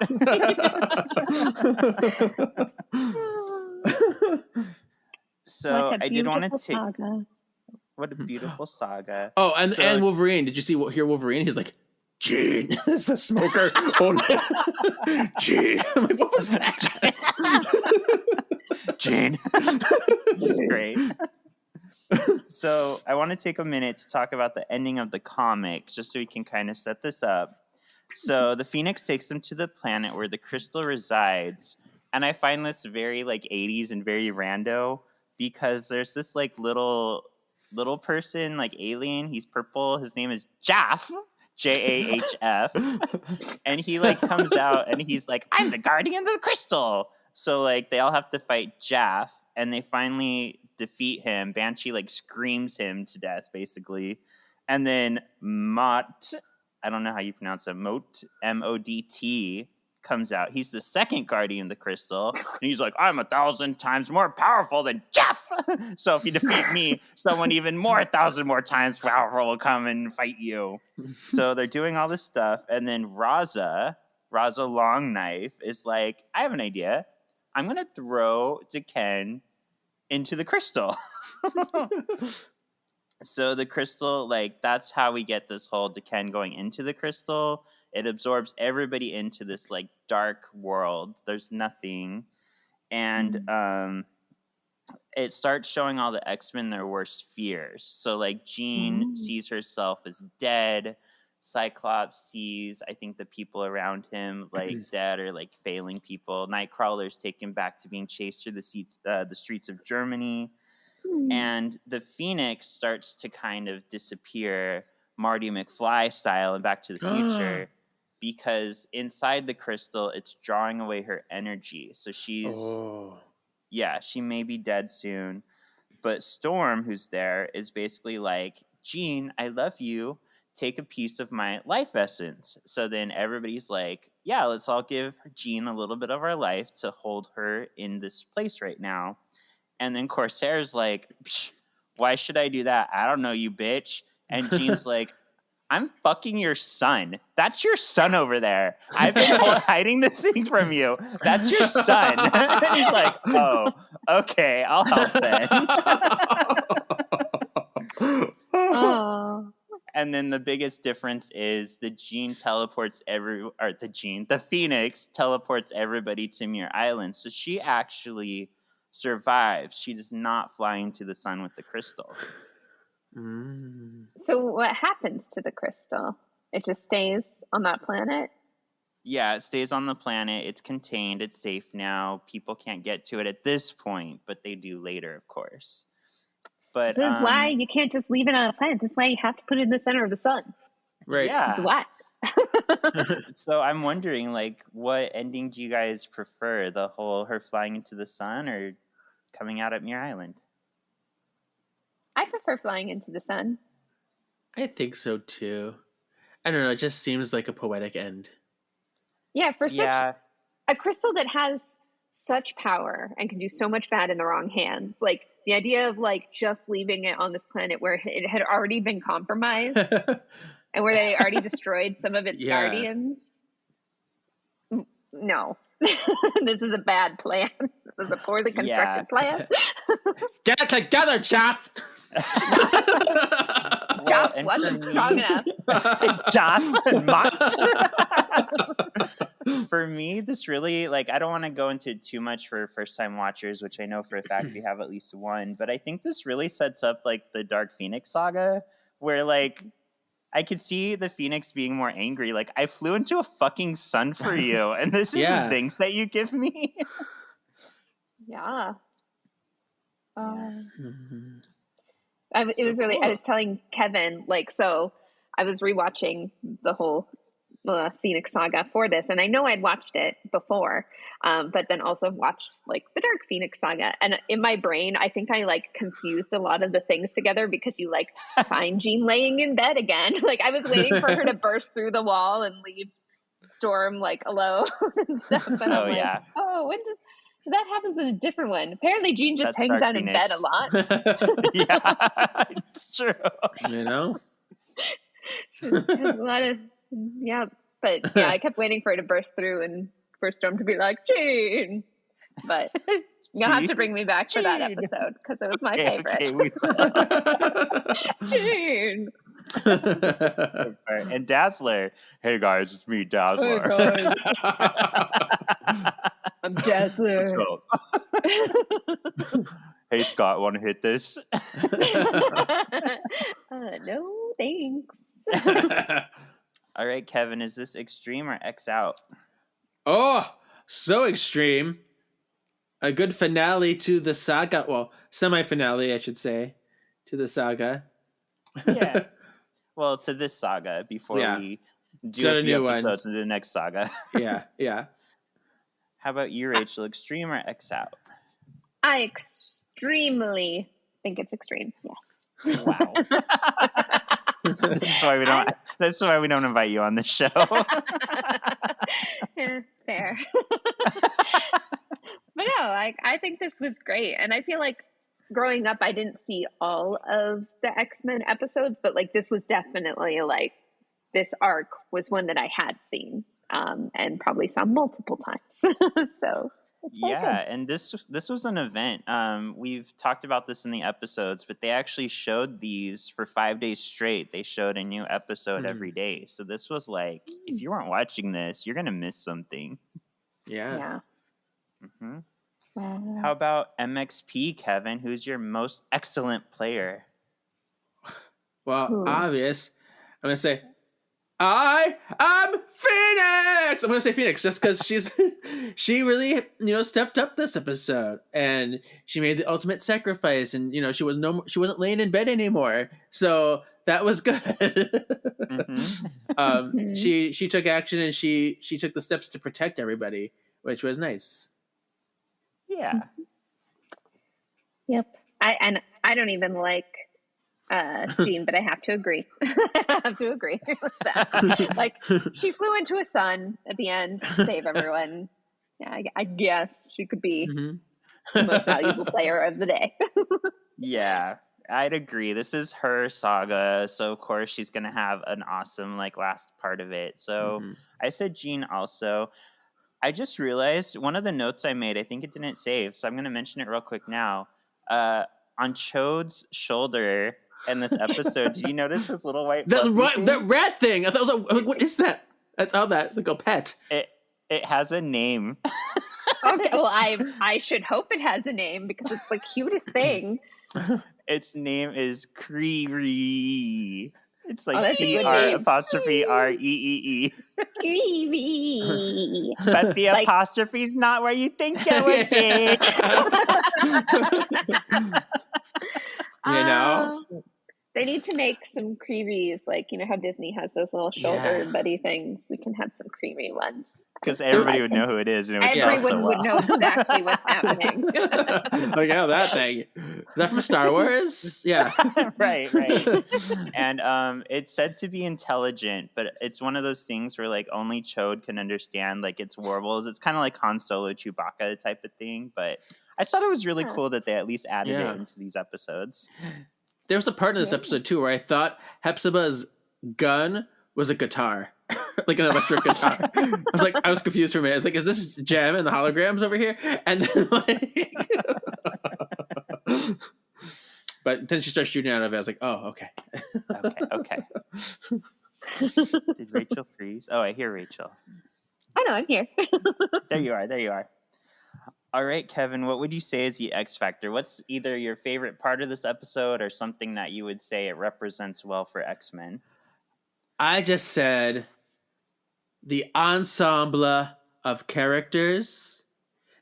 So Like I did want to take. saga. What a beautiful saga. Oh, and Wolverine. Did you hear Wolverine? He's like, Jean is the smoker. Oh, Jean. I'm like, what was that? Jean. That's great. So I want to take a minute to talk about the ending of the comic, just so we can kind of set this up. So the Phoenix takes them to the planet where the crystal resides. And I find this very like 80s and very rando because there's this like little person, like alien. He's purple. His name is Jaff. Jahf. And he like comes out and he's like, I'm the guardian of the crystal. So like they all have to fight Jaff, and they finally defeat him. Banshee like screams him to death, basically. And then Mott, I don't know how you pronounce it, Modt, M-O-D-T, comes out. He's the second guardian of the crystal. And he's like, I'm 1,000 times more powerful than Jeff. So if you defeat me, someone even more 1,000 more times powerful will come and fight you. So they're doing all this stuff. And then Raza Longknife is like, I have an idea. I'm going to throw Deken into the crystal. So the crystal, like, that's how we get this whole Deken going into the crystal. It absorbs everybody into this, like, dark world. There's nothing. And it starts showing all the X-Men their worst fears. So, like, Jean sees herself as dead. Cyclops sees, I think, the people around him, like, dead or, like, failing people. Nightcrawler's taken back to being chased through the streets of Germany. And the Phoenix starts to kind of disappear Marty McFly style in Back to the Future because inside the crystal, it's drawing away her energy. So she may be dead soon. But Storm, who's there, is basically like, Jean, I love you. Take a piece of my life essence. So then everybody's like, yeah, let's all give Jean a little bit of our life to hold her in this place right now. And then Corsair's like, why should I do that? I don't know you, bitch. And Jean's like, I'm fucking your son. That's your son over there. I've been hiding this thing from you. That's your son. And he's like, oh, okay, I'll help then. And then the biggest difference is the Phoenix teleports everybody to Muir Island. So she actually survives. She does not fly into the sun with the crystal. So what happens to the crystal? It just stays on that planet? Yeah, it stays on the planet. It's contained. It's safe now. People can't get to it at this point, but they do later, of course. But This is why you can't just leave it on a planet. This is why you have to put it in the center of the sun. Right. This is yeah. why. So I'm wondering, like, what ending do you guys prefer? The whole her flying into the sun or coming out at Muir Island? I prefer flying into the sun. I think so too. I don't know. It just seems like a poetic end. Yeah, for Yeah. such a crystal that has such power and can do so much bad in the wrong hands. Like the idea of like just leaving it on this planet where it had already been compromised and where they already destroyed some of its Yeah. guardians. No. This is a bad plan. This is a poorly constructed plan. Get it together, Jeff! Joff and wasn't for strong me- enough. For me, this really, like, I don't want to go into too much for first-time watchers, which I know for a fact we have at least one, but I think this really sets up, like, the Dark Phoenix Saga, where, like, I could see the Phoenix being more angry. Like, I flew into a fucking sun for you, and this is Yeah. the things that you give me? Yeah. Mhm. It was really, I cool. was telling Kevin, like, so I was rewatching the whole Phoenix Saga for this, and I know I'd watched it before, but then also watched like the Dark Phoenix Saga, and in my brain I think I like confused a lot of the things together because you like find Jean laying in bed again. Like I was waiting for her to burst through the wall and leave Storm like alone and stuff, and Oh, I'm like, yeah. oh, when does that happens in a different one? Apparently Jean just That's hangs Dark out in bed Phoenix. a lot. Yeah, it's true. You know? There's a lot of but yeah, I kept waiting for her to burst through and for Storm to be like, Jean. But you'll have to bring me back for that Jean. episode because it was my Okay, favorite. we will. Jean. And Dazzler. Hey guys, it's me, Dazzler. I'm Dazzler. So- hey Scott, want to hit this? No, thanks. All right, Kevin, is this extreme or X out? Oh, so extreme. A good finale to the saga. Well, semi-finale, I should say, to the saga. Yeah. Well, to this saga before Yeah. we do Start a a few new one. episodes into the next saga. Yeah. How about you, Rachel? Extreme or X out? I extremely think it's extreme. Yes. Wow. That's why we don't. That's why we don't invite you on the show. Yeah, fair. But no, I think this was great. And I feel like growing up, I didn't see all of the X-Men episodes, but like this was definitely like this arc was one that I had seen and probably saw multiple times. So Yeah, and this was an event. We've talked about this in the episodes, but they actually showed these for 5 days straight. They showed a new episode every day. So this was like, if you weren't watching this, you're gonna miss something. Yeah. Hmm How about MXP, Kevin? Who's your most excellent player? Well, obvious. I'm gonna say, I am Phoenix. I'm gonna say Phoenix just because she really stepped up this episode and she made the ultimate sacrifice, and she wasn't laying in bed anymore, so that was good. She took action and she took the steps to protect everybody, which was nice. Yeah. Yep. I don't even like Jean, but I have to agree. I have to agree with that. Like she flew into a sun at the end to save everyone. Yeah, I guess she could be the most valuable player of the day. Yeah, I'd agree. This is her saga, so of course she's gonna have an awesome last part of it. So I said Jean also. I just realized one of the notes I made, I think it didn't save, so I'm gonna mention it real quick now. On Chode's shoulder in this episode, did you notice his little white That rat thing? I thought it was like, what is that? I saw that, like a pet. It has a name. Okay, well I should hope it has a name because it's the cutest thing. Its name is Cree. It's like that's a good CR name. apostrophe REEE. Creepy. But the Like- apostrophe's not where you think it would be. You know? They need to make some creamies, like, you know how Disney has those little shoulder Yeah. buddy things. We can have some creamy ones. Because everybody would know who it is and it would sell Everyone so would well. know exactly what's happening. Like, oh, that thing. Is that from Star Wars? Yeah. right. And it's said to be intelligent, but it's one of those things where like only Chode can understand like its warbles. It's kind of like Han Solo Chewbacca type of thing, but I just thought it was really cool that they at least added it into these episodes. There was a part in this episode too where I thought Hepzibah's gun was a guitar. Like an electric guitar. I was confused for a minute. I was like, is this Gem and the holograms over here? And then like but then she starts shooting out of it. I was like, oh, okay. Okay. Did Rachel freeze? Oh, I hear Rachel. I know, I'm here. There you are. All right, Kevin, what would you say is the X Factor? What's either your favorite part of this episode or something that you would say it represents well for X-Men? I just said the ensemble of characters,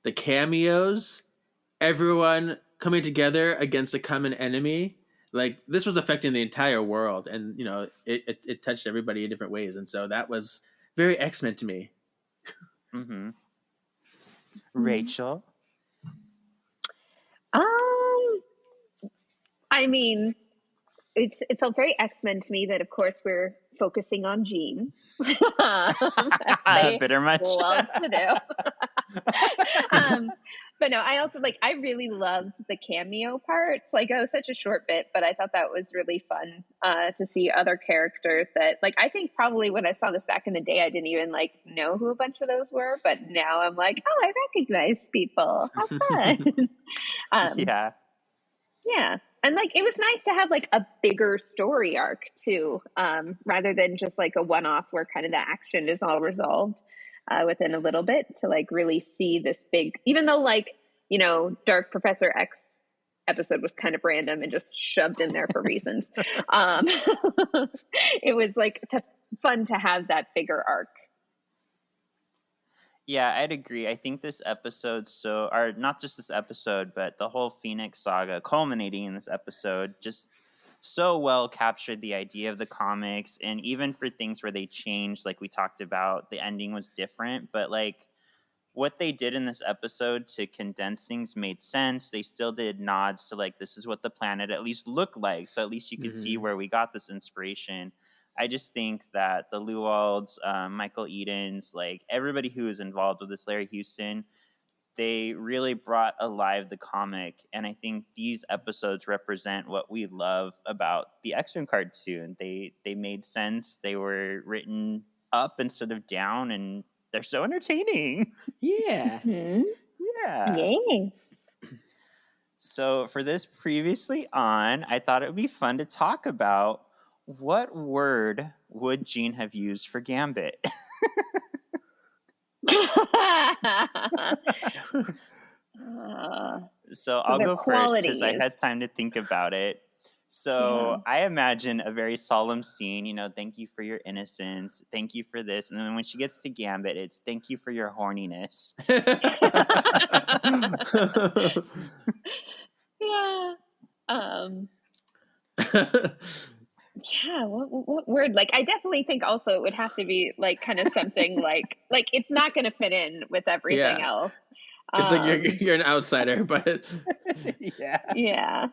the cameos, everyone coming together against a common enemy. Like, this was affecting the entire world, and you know, it touched everybody in different ways, and so that was very X-Men to me. Mm-hmm. Rachel? I mean, it felt very X-Men to me that, of course, we're focusing on Jean. Bitter much? Love to do. But no, I also I really loved the cameo parts. Like, it was such a short bit, but I thought that was really fun to see other characters that, like, I think probably when I saw this back in the day, I didn't even know who a bunch of those were. But now I'm like, oh, I recognize people. How fun! Yeah. Yeah. And it was nice to have a bigger story arc too, rather than just a one-off where kind of the action is all resolved within a little bit, to really see this big, even though Dark Professor X episode was kind of random and just shoved in there for reasons. It was fun to have that bigger arc. Yeah, I'd agree. I think this episode, or not just this episode, but the whole Phoenix Saga culminating in this episode just so well captured the idea of the comics. And even for things where they changed, like we talked about, the ending was different. But what they did in this episode to condense things made sense. They still did nods to this is what the planet at least looked like. So at least you could see where we got this inspiration. I just think that the Lewalds, Michael Edens, everybody who is involved with this, Larry Houston, they really brought alive the comic. And I think these episodes represent what we love about the X-Men cartoon. They made sense. They were written up instead of down, and they're so entertaining. Yeah. Mm-hmm. Yeah. Yay. So for this previously on, I thought it would be fun to talk about what word would Jean have used for Gambit? So I'll go first because I had time to think about it. So I imagine a very solemn scene, thank you for your innocence, thank you for this. And then when she gets to Gambit, it's thank you for your horniness. Yeah. Yeah, what word? I definitely think also it would have to be kind of something like it's not going to fit in with everything else. It's you're an outsider, but yeah.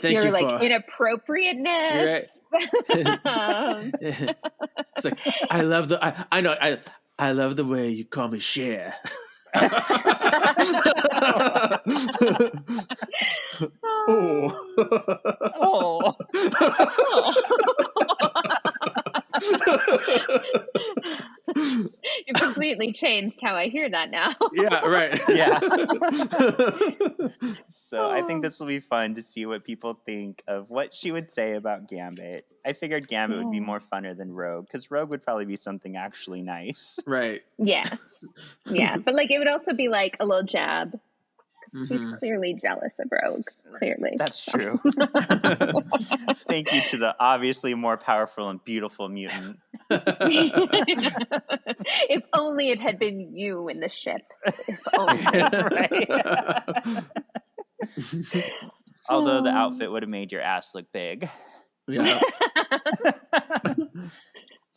Thank you're you for inappropriateness. Right. It's I love I love the way you call me Cher. Oh. You've completely changed how I hear that now. Yeah, right. Yeah. So I think this will be fun to see what people think of what she would say about Gambit. I figured Gambit would be more funner than Rogue, because Rogue would probably be something actually nice. Right. Yeah. Yeah. But it would also be a little jab. She's clearly jealous of Rogue. Clearly. That's true. Thank you to the obviously more powerful and beautiful mutant. If only it had been you in the ship. If only. Right. Although the outfit would have made your ass look big. Yeah.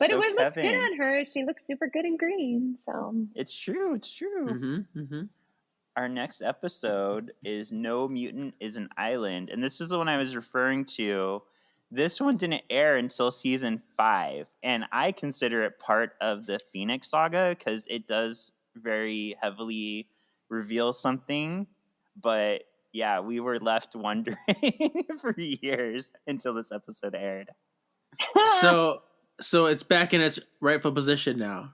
But So, it would look Kevin, good on her. She looks super good in green. So It's true. Our next episode is No Mutant is an Island. And this is the one I was referring to. This one didn't air until season 5. And I consider it part of the Phoenix Saga because it does very heavily reveal something. But yeah, we were left wondering for years until this episode aired. So it's back in its rightful position now.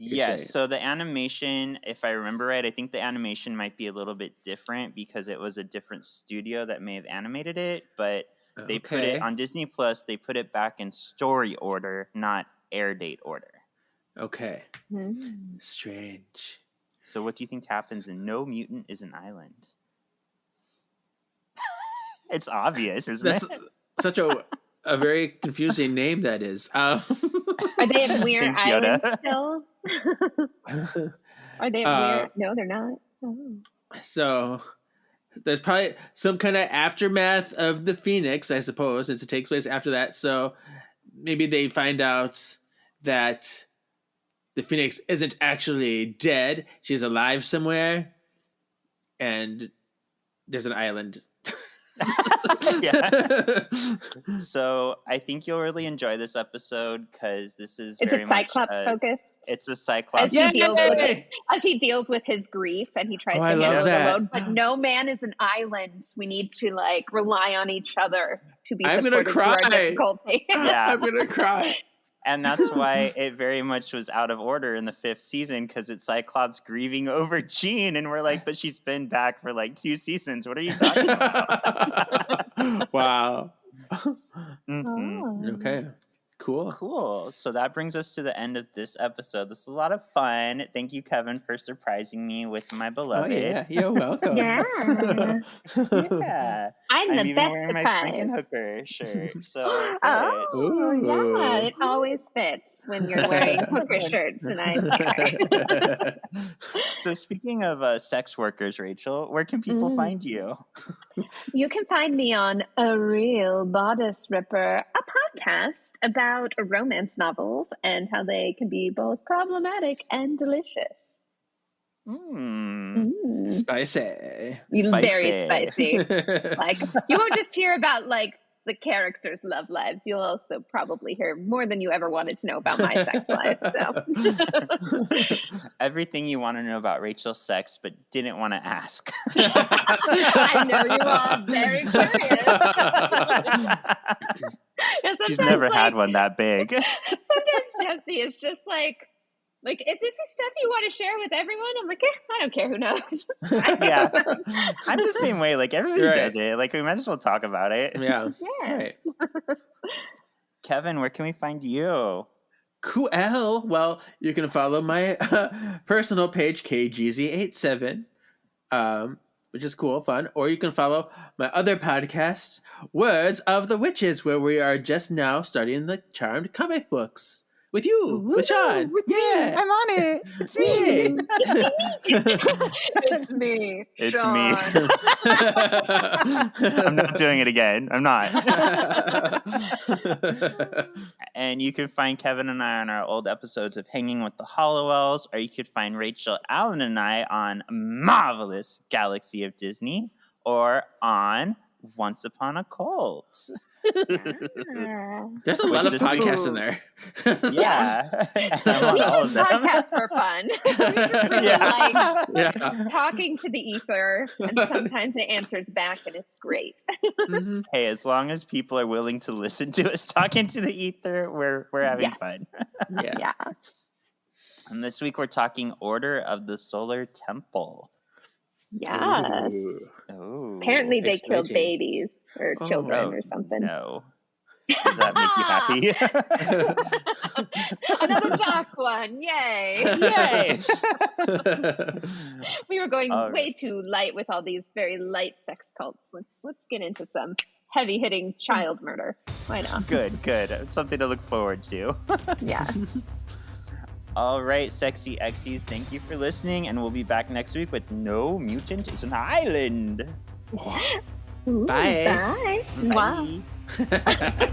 Yes. saying. So the animation, if I remember right, I think the animation might be a little bit different because it was a different studio that may have animated it. But they put it on Disney Plus. They put it back in story order, not air date order. Okay. Strange. So what do you think happens in No Mutant is an Island? It's obvious, isn't That's it? such a very confusing name that is. are they at Weir Thanks, Island Yoda. still? Are they at Weir? No, they're not. Oh. So there's probably some kind of aftermath of the Phoenix, I suppose, since it takes place after that. So maybe they find out that the Phoenix isn't actually dead. She's alive somewhere. And there's an island. Yeah. So I think you'll really enjoy this episode because this is very it Cyclops much focused? It's a Cyclops. As he deals with his grief and he tries to I handle love it that. alone. But no man is an island. We need to rely on each other to be I'm gonna supported through our cry. difficulty. Yeah. I'm going to cry. And that's why it very much was out of order in the 5th season because it's Cyclops grieving over Jean. And we're like, but she's been back for 2 seasons. What are you talking about? Wow. Mhm. Okay. Cool. Cool. So that brings us to the end of this episode. This is a lot of fun. Thank you, Kevin, for surprising me with my Oh, beloved. yeah. You're welcome. Yeah. Yeah. I'm the even best wearing my surprise. Frankenhooker shirt. So Oh, Ooh. yeah. It always fits when you're wearing hooker shirts and I'm here. So speaking of sex workers, Rachel, where can people find you? You can find me on A Real Bodice Ripper, a podcast about romance novels and how they can be both problematic and delicious. Spicy. Very spicy. You won't just hear about the characters' love lives. You'll also probably hear more than you ever wanted to know about my sex life. So Everything you want to know about Rachel's sex, but didn't want to ask. I know you all very curious. And She's sometimes, never had one that big. Sometimes Jesse is just like if this is stuff you want to share with everyone, I'm like, I don't care who knows. Yeah. I'm the same way. Everybody Right. does it. We might as well talk about it. Yeah. Yeah. Right. Kevin, where can we find you? Cool. Well, you can follow my personal page, KGZ87, which is cool, fun. Or you can follow my other podcast, Words of the Witches, where we are just now starting the Charmed comic books. With you, with Shawn. With me. I'm on it. It's Yay. It's me. It's Shawn. me. I'm not doing it again. I'm not. And you can find Kevin and I on our old episodes of Hanging with the Hollowells, or you could find Rachel, Allen, and I on Marvelous Galaxy of Disney, or on Once Upon a Cult. There's a lot of Which is podcasts cool. in there. Yeah. I'm on We all just of them. podcast for fun. We just really Yeah. Yeah. talking to the ether, and sometimes it answers back, and it's great. Mhm. Hey, as long as people are willing to listen to us talking to the ether, we're having Yes. fun. Yeah. Yeah. And this week we're talking Order of the Solar Temple. Yeah. Ooh. Oh. Apparently they killed exciting. babies or Oh, children or something. No. Does that make you happy? Another dark one. one. Yay. Yay! We were going All way too light with all these very light sex cults. Let's get into some heavy hitting child murder. Why not? Good. Something to look forward to. Yeah. All right, sexy Xy's, thank you for listening, and we'll be back next week with No Mutant is an Island. Ooh, Bye. Bye. Wow. Bye.